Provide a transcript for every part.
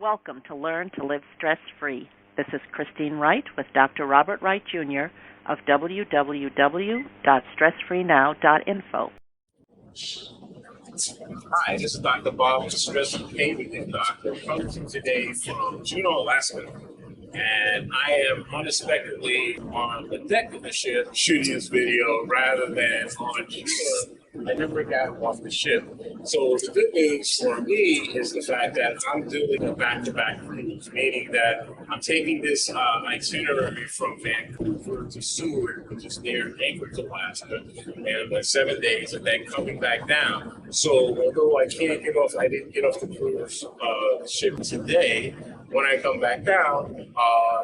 Welcome to Learn to Live Stress-Free. This is Christine Wright with Dr. Robert Wright, Jr. of www.stressfreenow.info. Hi, this is Dr. Bob, the Stress and Pain Relief Doctor, coming to you today from Juneau, Alaska. And I am unexpectedly on the deck of the ship shooting this video rather than on shore. I never got off the ship. So the good news for me is the fact that I'm doing a back-to-back cruise, meaning that I'm taking this itinerary from Vancouver to Seward, which is near Anchorage, Alaska, and 7 days, and then coming back down. So although I didn't get off the cruise ship today, when I come back down,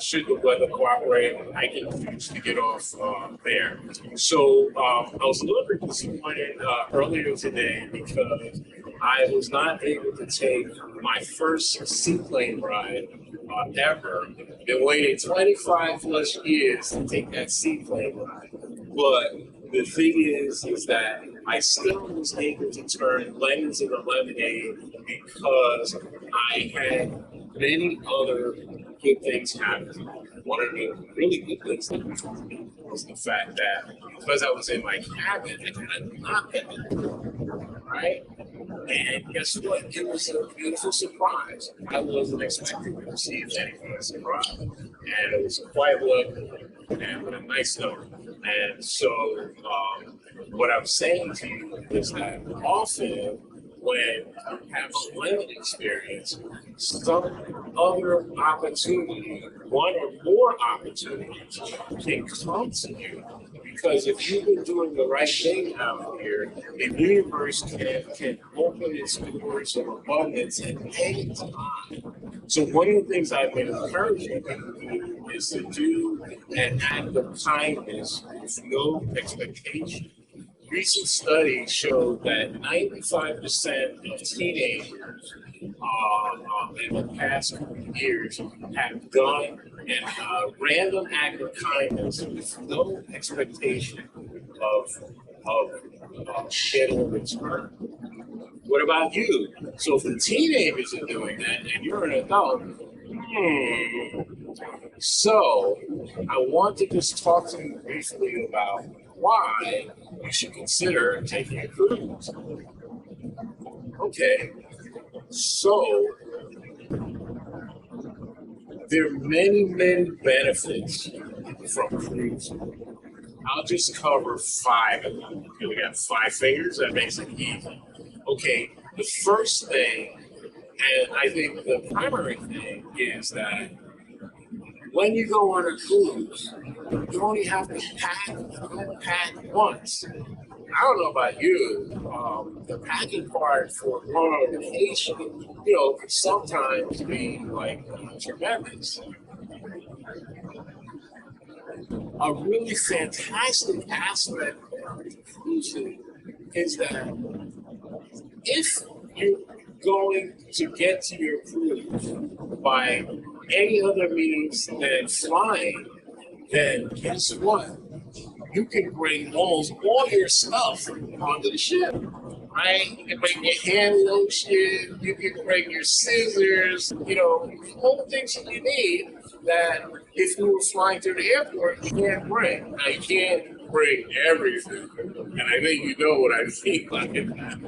should the weather cooperate, I can choose to get off there. So I was a little bit disappointed earlier today because I was not able to take my first seaplane ride ever. Been waiting 25 plus years to take that seaplane ride. But the thing is that I still was able to turn lemons into lemonade because I had many other good things happen. One of the really good things that happened to me was the fact that because I was in my cabin, I got a knock at the door, right? And guess what? It was a beautiful surprise. I wasn't expecting to receive any kind of surprise. And it was quite lovely and with a nice note. And so what I'm saying to you is that often when you have a lemon experience, some other opportunity, one or more opportunities can come to you. Because if you've been doing the right thing out here, the universe can open its doors of abundance at any time. So one of the things I've been encouraging people to do is to do an act of kindness with no expectation. Recent studies show that 95% of teenagers in the past couple years have done a random act of kindness with no expectation of getting a return. What about you? So if the teenagers are doing that and you're an adult, So I want to just talk to you briefly about why you should consider taking a cruise. Okay, so there are many, many benefits from cruising. I'll just cover 5 of them. Okay, we got 5 fingers, that makes it easy. Okay, the first thing, and I think the primary thing, is that when you go on a cruise, you only have to pack once. I don't know about you, the packing part for going on vacation, can sometimes be like tremendous. A really fantastic aspect of cruising is that if you're going to get to your cruise by any other means than flying, then guess what? You can bring almost all your stuff onto the ship, right? You can bring your hand lotion, you can bring your scissors, all the things that you need that if you were flying to the airport, you can't bring. Now, you can't bring everything, and I think you know what I mean by that.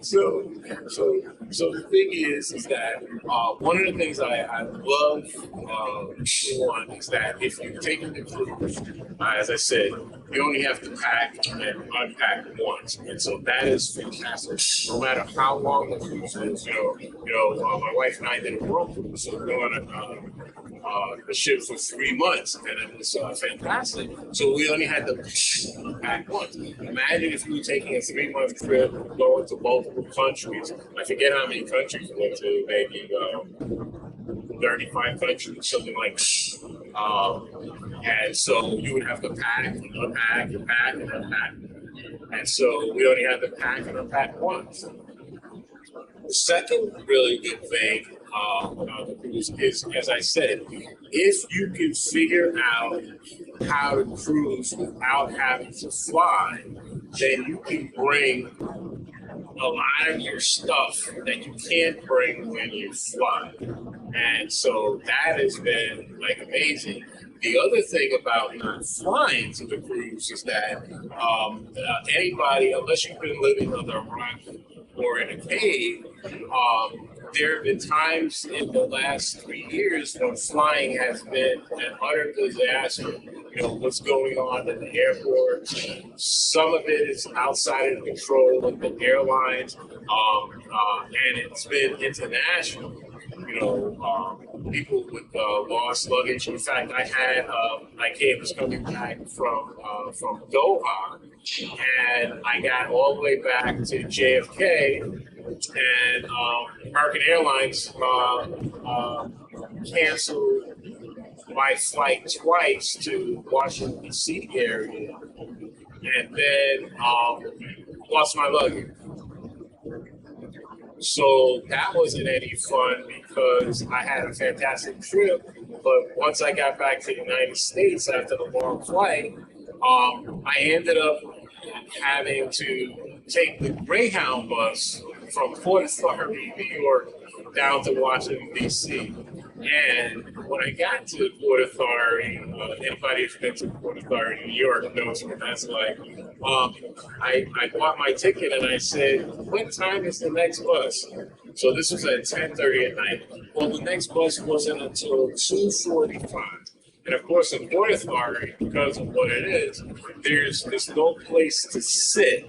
So the thing is that one of the things I love one is that if you're taking the cruise, as I said, you only have to pack and unpack once, and so that is fantastic. No matter how long the cruise is, my wife and I did a world cruise, so we're on the ship for 3 months, and it was fantastic. So we only had to pack once. Imagine if you were taking a 3-month trip, going to multiple countries. I forget how many countries we went to, maybe 35 countries, something like that. And so you would have to pack and unpack and pack and unpack. And so we only had to pack and unpack once. The second really good thing about the cruise is, as I said, if you can figure out how to cruise without having to fly, then you can bring a lot of your stuff that you can't bring when you fly. And so that has been like amazing. The other thing about not flying to the cruise is that anybody, unless you've been living under a rock or in a cave, there have been times in the last 3 years when flying has been an utter disaster. You know, what's going on in the airport. Some of it is outside of the control of the airlines, and it's been international. You know, people with lost luggage. In fact, was coming back from Doha, and I got all the way back to JFK, and American Airlines canceled my flight twice to Washington D.C. area, and then lost my luggage. So that wasn't any fun because I had a fantastic trip, but once I got back to the United States after the long flight, I ended up having to take the Greyhound bus from Port Authority, New York, down to Washington, D.C. And when I got to Port Authority, anybody who's been to Port Authority, New York, knows what that's like. I bought my ticket and I said, "What time is the next bus?" So this was at 10:30 at night. Well, the next bus wasn't until 2:45. And of course, in Port Authority, because of what it is, there's no place to sit.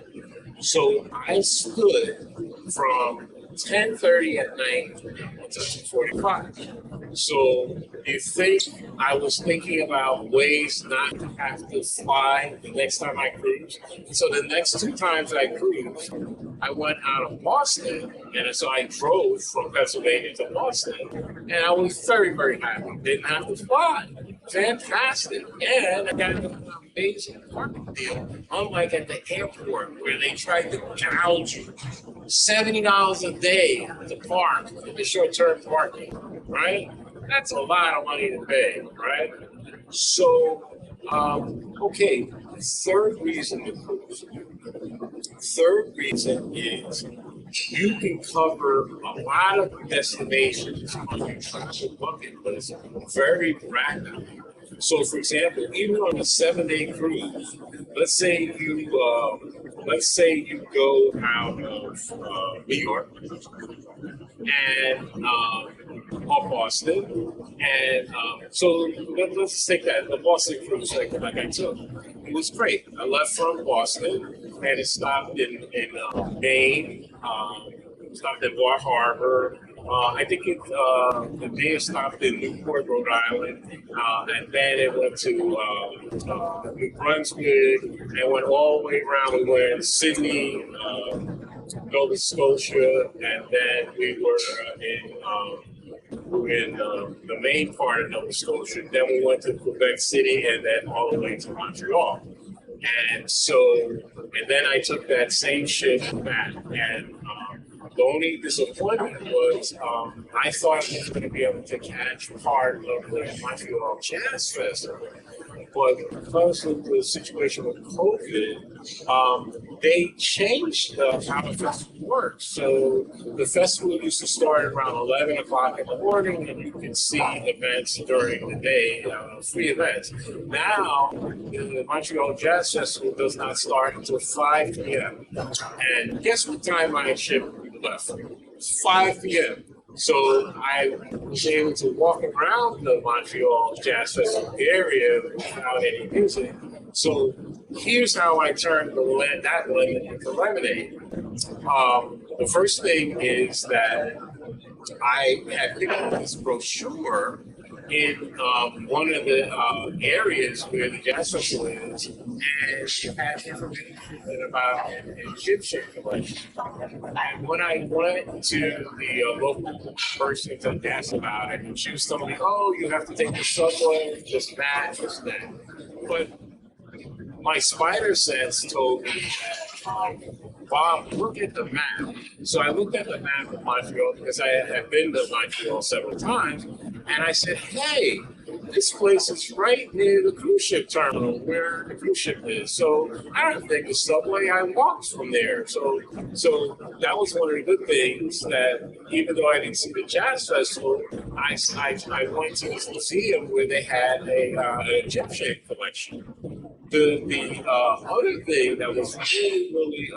So I stood from 10:30 at night until 2:45. So you think I was thinking about ways not to have to fly the next time I cruise? So the next two times I cruised, I went out of Boston, and so I drove from Pennsylvania to Boston, and I was very, very happy. Didn't have to fly. Fantastic. And I got an amazing parking deal, unlike at the airport where they tried to gouge you. $70 a day to park in the short-term parking, right? That's a lot of money to pay, right? So, okay, third reason to cruise. Third reason is you can cover a lot of destinations on your travel bucket list very rapidly. So, for example, even on a 7-day cruise, let's say you go out of New York and or Boston, and let's take that the Boston cruise like I took. It was great. I left from Boston and it stopped in Maine, stopped in Bar Harbor. I think it may have stopped in Newport, Rhode Island, and then it went to New Brunswick, and went all the way around. We went in Sydney, Nova Scotia, and then we were in the main part of Nova Scotia. Then we went to Quebec City, and then all the way to Montreal. And then I took that same ship back, and the only disappointment was I thought I was going to be able to catch part of the Montreal Jazz Festival, but because of the situation with COVID, they changed how the festival works. So the festival used to start around 11 o'clock in the morning, and you can see events during the day, free events. Now, the Montreal Jazz Festival does not start until 5 p.m. And guess what time my ship left? It's 5 p.m. So I was able to walk around the Montreal Jazz Festival area without any music. So here's how I turned that lemon into lemonade. The first thing is that I had picked up this brochure in one of the areas where the jazz festival is, and it had information about an Egyptian collection. And when I went to the local person to ask about it, and she was telling me, "Oh, you have to take the subway, this, that." But my spider sense told me that, Bob, look at the map. So I looked at the map of Montreal because I had been to Montreal several times, and I said, "Hey, this place is right near the cruise ship terminal where the cruise ship is. So I don't take the subway. I walked from there. So that was one of the good things that even though I didn't see the jazz festival, I went to this museum where they had an Egyptian collection. The other thing that was really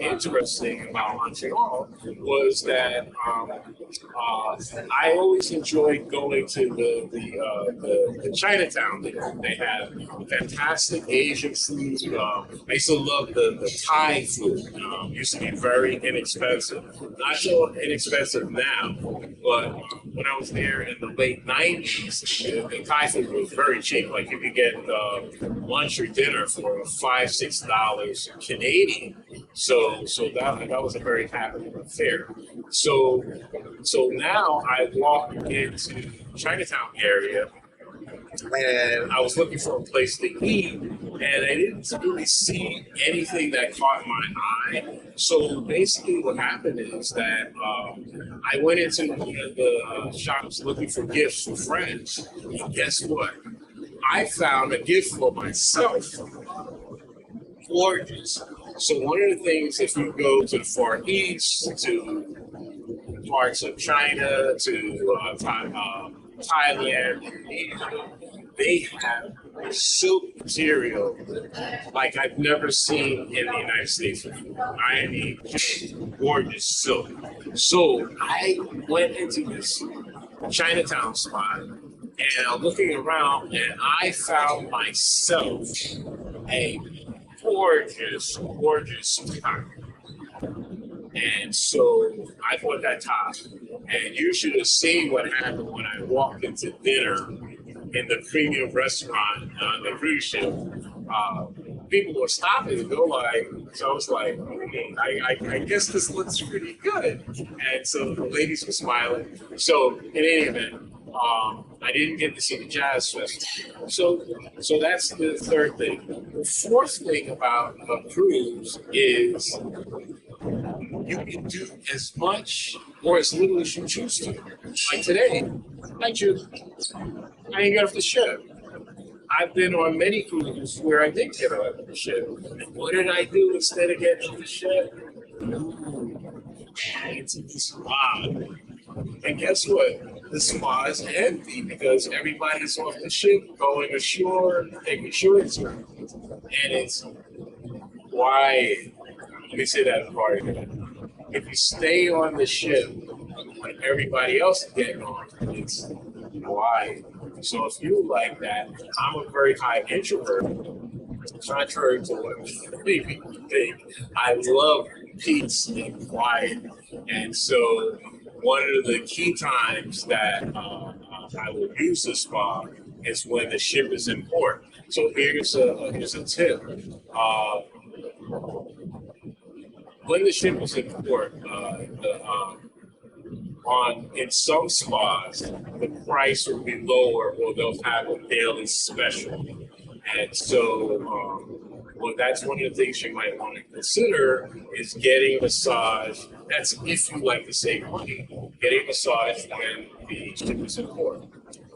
interesting about Montreal was that I always enjoyed going to the Chinatown there. They have fantastic Asian food. I used to love the Thai food. Used to be very inexpensive. Not so inexpensive now, but when I was there in the late 90s, the Thai food was very cheap. Like you could get lunch or dinner for $5-6 Canadian. So that was a very happy affair. So now I walk into Chinatown area and I was looking for a place to eat, and I didn't really see anything that caught my eye. So basically, what happened is that I went into one of the shops looking for gifts for friends. And guess what? I found a gift for myself. Gorgeous. So one of the things, if you go to the Far East, to parts of China, to Thailand, Indonesia, they have silk material like I've never seen in the United States before. I mean, just gorgeous silk. So I went into this Chinatown spot and I'm looking around and I found myself a gorgeous top. And so I bought that top. And you should have seen what happened when I walked into dinner in the premium restaurant on the cruise ship. People were stopping and go like, so I was like, I guess this looks pretty good. And so the ladies were smiling. So in any event, I didn't get to see the jazz festival. So that's the third thing. The fourth thing about a cruise is you can do as much or as little as you choose to. Like today, I didn't get off the ship. I've been on many cruises where I did get off the ship. And what did I do instead of getting off the ship? I went to the spa. And guess what? The spa is empty because everybody's off the ship, going ashore, taking short term. And it's quiet. Let me say that part again. If you stay on the ship when everybody else is getting on, it's quiet. So if you like that, I'm a very high introvert, contrary to what many people think. I love peace and quiet. And so one of the key times that I will use the spa is when the ship is in port. So here's a tip. When the ship is in port, in some spas, the price will be lower or they'll have a daily special. And so, well, that's one of the things you might want to consider is getting a massage. That's if you like to save money, getting a massage when the ship is in port.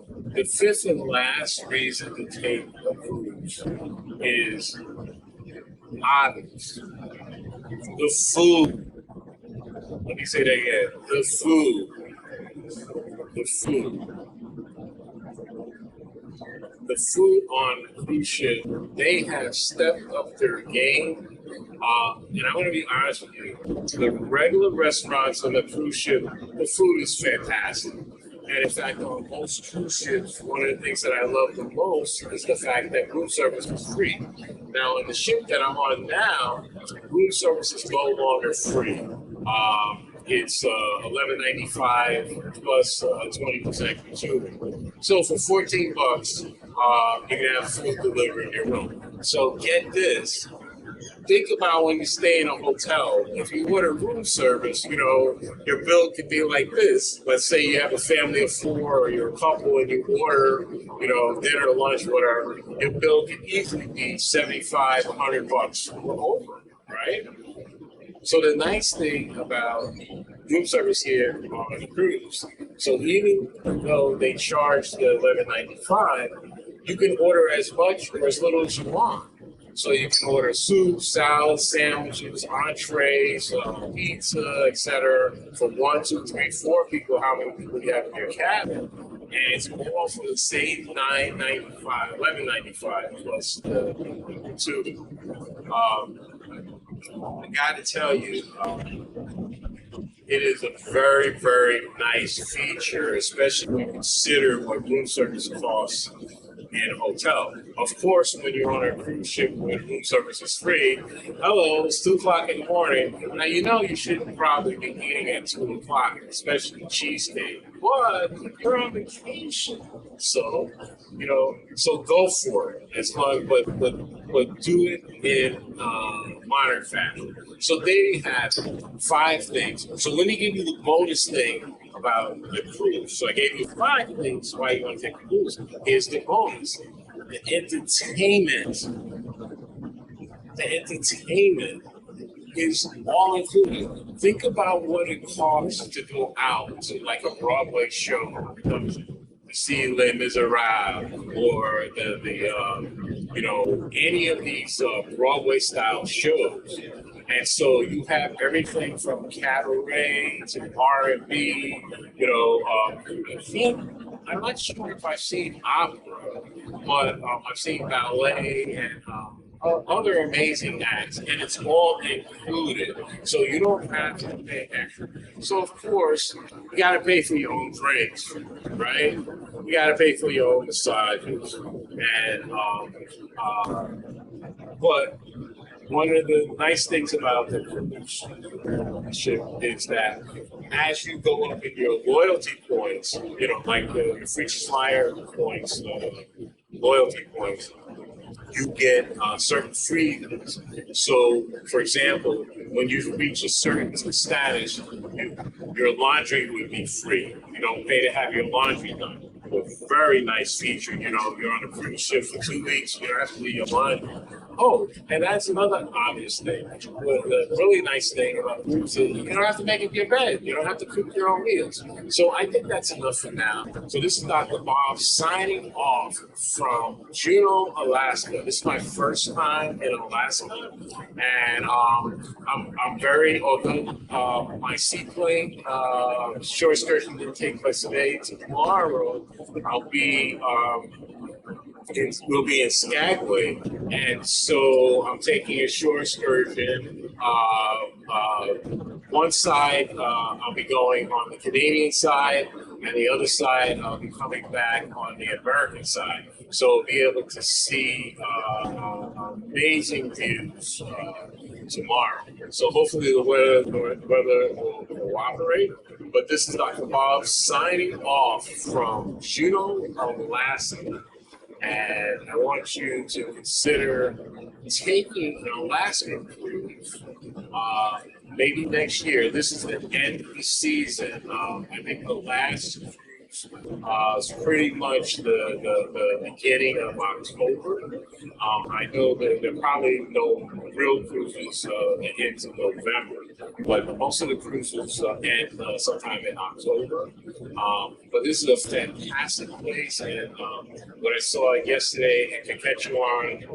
The fifth and last reason to take a cruise is obvious. The food. Let me say that again. The food. The food. The food on the cruise ship, they have stepped up their game. And I'm going to be honest with you. The regular restaurants on the cruise ship, the food is fantastic. And in fact, on most cruise ships, one of the things that I love the most is the fact that room service is free. Now, on the ship that I'm on now, room service is no longer free. It's $11.95 plus 20% gratuity. So for $14, you can have food delivered in your room. So get this. Think about when you stay in a hotel. If you order room service, your bill could be like this. Let's say you have a family of four or you're a couple and you order, dinner, lunch, whatever. Your bill could easily be $75, $100 or over, right? So the nice thing about room service here on the cruise, So even though they charge the $11.95, you can order as much or as little as you want. So you can order soup, salad, sandwiches, entrees, pizza, etc. for 1, 2, 3, 4 people. How many people you have in your cabin? And it's all for the same $9.95, $11.95 plus the two. I got to tell you, it is a very, very nice feature, especially when you consider what room service costs in a hotel. Of course, when you're on a cruise ship where room service is free, hello, it's 2 o'clock in the morning. Now, you know you shouldn't probably be eating at 2 o'clock, especially cheesecake, but you're on vacation. So, so go for it. As long, but do it in modern fashion. So there you have 5 things. So let me give you the bonus thing about the cruise. So I gave you 5 things why you want to take a cruise. Here's the bonus: the entertainment. The entertainment is all included. Think about what it costs to go out to like a Broadway show, to see Les Miserables, or any of these Broadway style shows. And so you have everything from cabaret to R&B. I'm not sure if I've seen opera, but I've seen ballet and other amazing acts, and it's all included. So you don't have to pay extra. So of course, you got to pay for your own drinks, right? You got to pay for your own massages, and but one of the nice things about the cruise ship is that as you go up in your loyalty points, like the free flyer points, loyalty points, you get certain freebies. So, for example, when you reach a certain status, your laundry would be free. You don't pay to have your laundry done. A very nice feature. You're on a cruise ship for 2 weeks. You don't have to do your laundry. Oh, and that's another obvious thing. The really nice thing about cruise is you don't have to make up your bed. You don't have to cook your own meals. So I think that's enough for now. So this is Dr. Bob signing off from Juneau, Alaska. This is my first time in Alaska, and I'm very open. My seaplane short excursion didn't take place today. Tomorrow I'll be. We'll be in Skagway, and so I'm taking a short excursion. One side, I'll be going on the Canadian side, and the other side, I'll be coming back on the American side. So I'll be able to see amazing views tomorrow. So hopefully the weather will cooperate. But this is Dr. Bob signing off from Juneau, Alaska. And I want you to consider taking an Alaskan cruise maybe next year. This is the end of the season. I think the last cruise is pretty much the beginning of October. I know that there are probably no real cruises into November, but most of the cruises end sometime in October. But this is a fantastic place, and what I saw yesterday in Saskatchewan,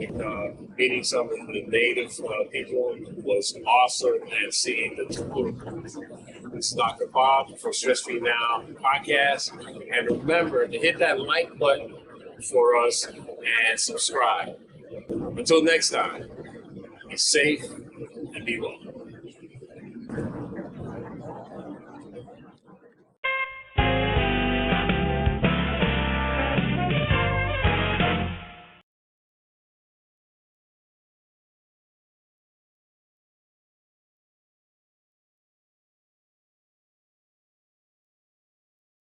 meeting some of the native people was awesome, and seeing the tour. This is Dr. Bob from Stress Free Now podcast, and remember to hit that like button for us and subscribe. Until next time, be safe and be well.